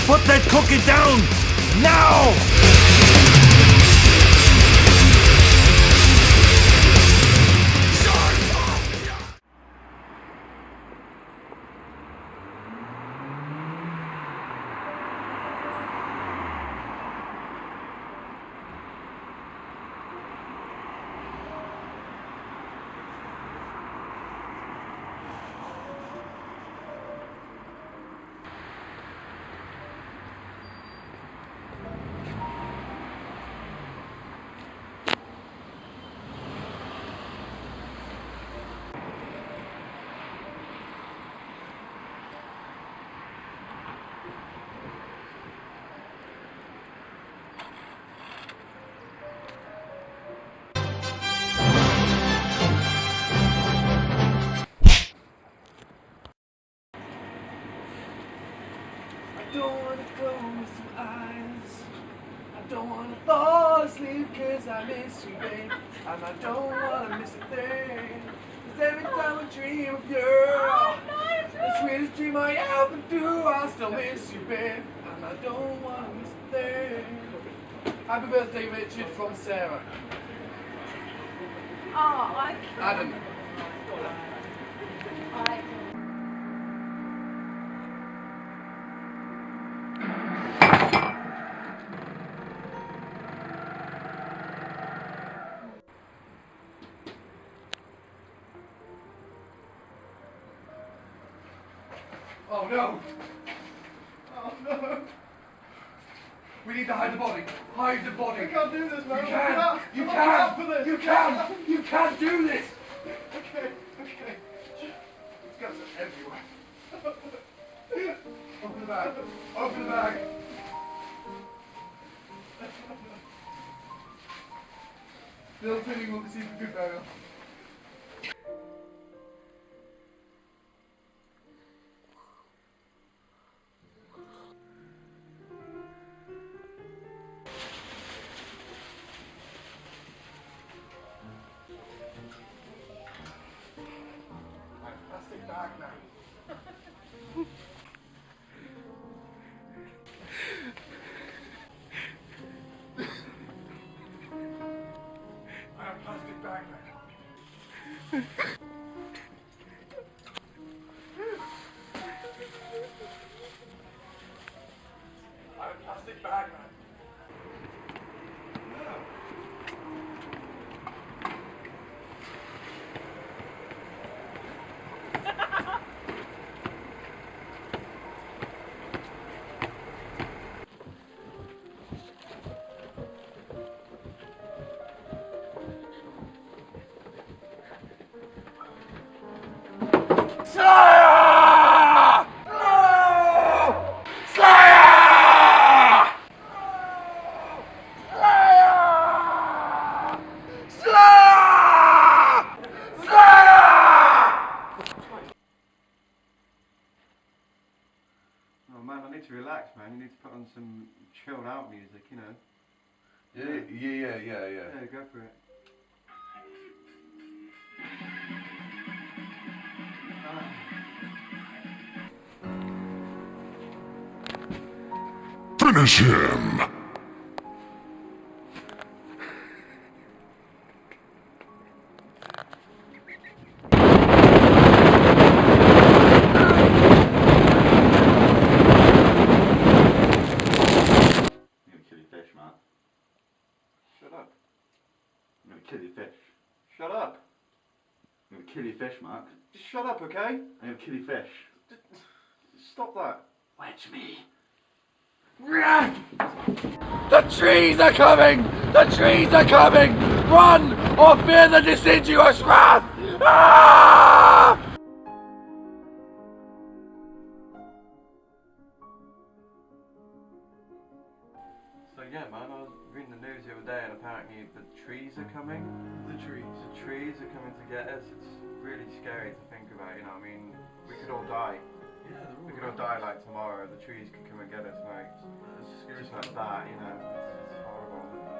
Put that cookie down! Now! I don't wanna close my eyes. I don't wanna fall asleep cause I miss you, babe. And I don't wanna miss a thing. Cause every time I dream of you, the sweetest dream I ever do, I still miss you, babe. And I don't wanna miss a thing. Happy birthday, Richard, from Sarah. Oh, Adam. Oh no! Oh no! We need to hide the body. Hide the body. I can't do this, man. You can. You I'm up for can. this. You can. You can do this. Okay, okay. It's got everywhere. Open the bag. Open the bag. Little Timmy will receive a good burial. Plastic bag now. I have plastic bag now. I have plastic bag man. Slayer! No! Slayer! Slayer! Slayer! Slayer! Oh man, I need to relax, man. You need to put on some chilled out music, you know. Yeah. Yeah, go for it. Finish him! I'm gonna kill your fish, man. Shut up. I'm gonna kill your fish. Shut up. I'm gonna kill your fish, Mark. Just shut up, okay? I'm gonna kill your fish. Stop that. Wedge me. The trees are coming! The trees are coming! Run or fear the deciduous wrath! Ah! So yeah, man, I was reading the news the other day and apparently the trees are coming. The trees. The trees are coming to get us. It's really scary to think about, you know what I mean? We could all die. Yeah, they're We could all die like tomorrow. The trees could come and get us, like, That's scary. just like that, you know? It's horrible.